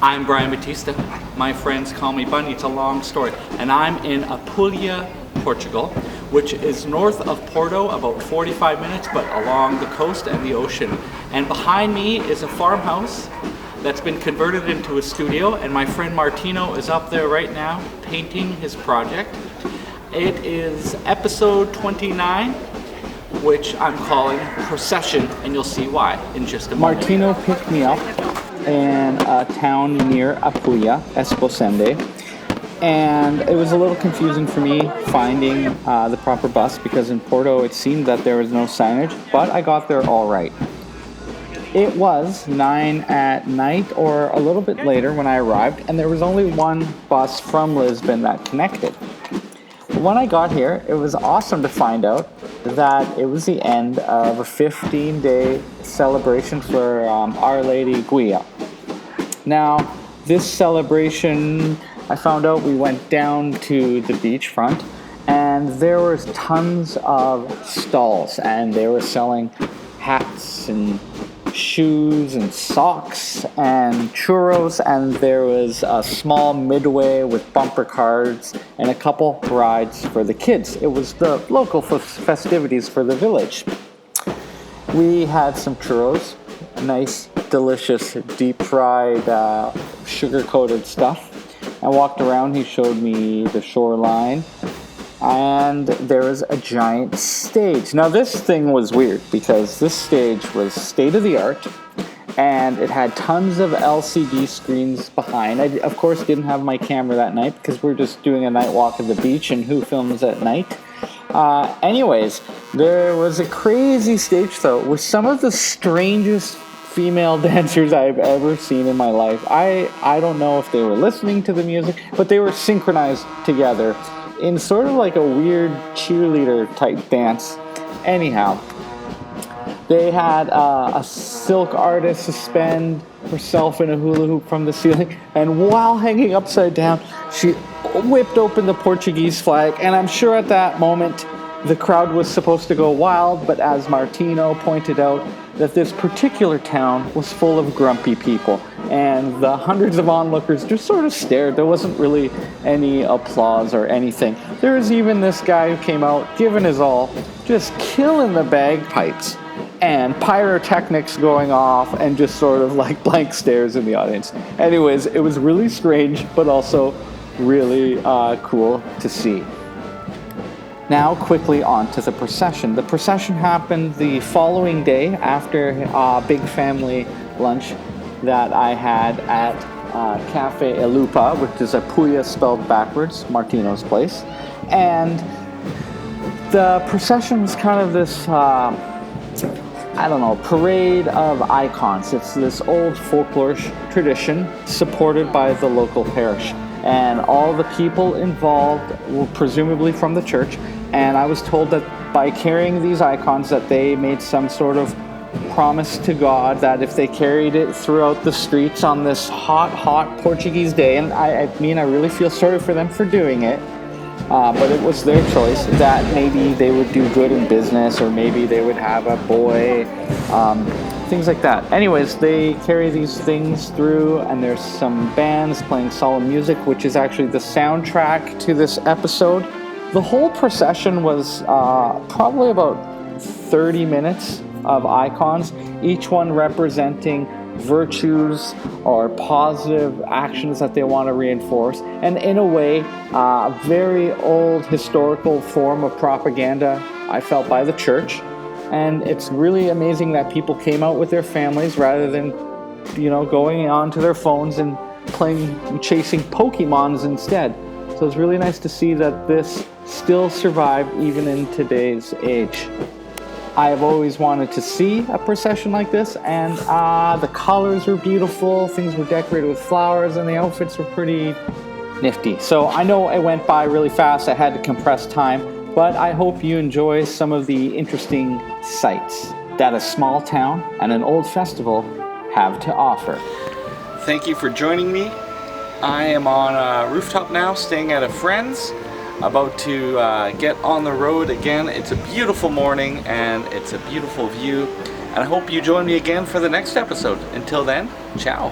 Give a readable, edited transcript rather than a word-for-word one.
I'm Brian Batista. My friends call me Bunny. It's a long story. And I'm in Apulia, Portugal, which is north of Porto, about 45 minutes, but along the coast and the ocean. And behind me is a farmhouse that's been converted into a studio, and my friend Martino is up there right now painting his project. It is episode 29, which I'm calling Procession, and you'll see why in just a moment. Martino picked me up in a town near Apulia, Esposende, and it was a little confusing for me finding the proper bus because in Porto it seemed that there was no signage, but I got there all right. It was 9 at night or a little bit later when I arrived, and there was only one bus from Lisbon that connected. When I got here, it was awesome to find out that it was the end of a 15-day celebration for Our Lady Guia. Now, this celebration, I found out we went down to the beachfront, and there was tons of stalls, and they were selling hats and shoes and socks and churros, and there was a small midway with bumper cars and a couple rides for the kids. It was the local festivities for the village. We had some churros, nice, delicious, deep-fried, sugar-coated stuff. I walked around, he showed me the shoreline, and there was a giant stage. Now this thing was weird because this stage was state-of-the-art and it had tons of LCD screens behind. I, of course, didn't have my camera that night because we're just doing a night walk at the beach and who films at night? Anyways, there was a crazy stage though with some of the strangest female dancers I've ever seen in my life. I don't know if they were listening to the music, but they were synchronized together in sort of like a weird cheerleader type dance. Anyhow, they had a silk artist suspend herself in a hula hoop from the ceiling, and while hanging upside down, she whipped open the Portuguese flag, and I'm sure at that moment the crowd was supposed to go wild, but as Martino pointed out, that this particular town was full of grumpy people, and the hundreds of onlookers just sort of stared. There wasn't really any applause or anything. There was even this guy who came out, giving his all, just killing the bagpipes, and pyrotechnics going off, and just sort of like blank stares in the audience. Anyways, it was really strange, but also really cool to see. Now, quickly on to the procession. The procession happened the following day after a big family lunch that I had at Cafe Elupa, which is Apulia spelled backwards, Martino's place. And the procession was kind of this, parade of icons. It's this old folklore tradition supported by the local parish. And all the people involved were presumably from the church. And I was told that by carrying these icons that they made some sort of promise to God that if they carried it throughout the streets on this hot Portuguese day, and I really feel sorry for them for doing it, but it was their choice, that maybe they would do good in business, or maybe they would have a boy, things like that. Anyways, they carry these things through, and there's some bands playing solemn music, which is actually the soundtrack to this episode. The whole procession was probably about 30 minutes of icons, each one representing virtues or positive actions that they want to reinforce, and in a way, a very old historical form of propaganda, I felt, by the church. And it's really amazing that people came out with their families rather than, going onto their phones and chasing Pokemons instead. So it's really nice to see that this still survived even in today's age. I have always wanted to see a procession like this, and the colors were beautiful, things were decorated with flowers, and the outfits were pretty nifty. So I know it went by really fast, I had to compress time, but I hope you enjoy some of the interesting sights that a small town and an old festival have to offer. Thank you for joining me. I am on a rooftop now, staying at a friend's, about to get on the road again. It's a beautiful morning and it's a beautiful view, and I hope you join me again for the next episode. Until then, ciao.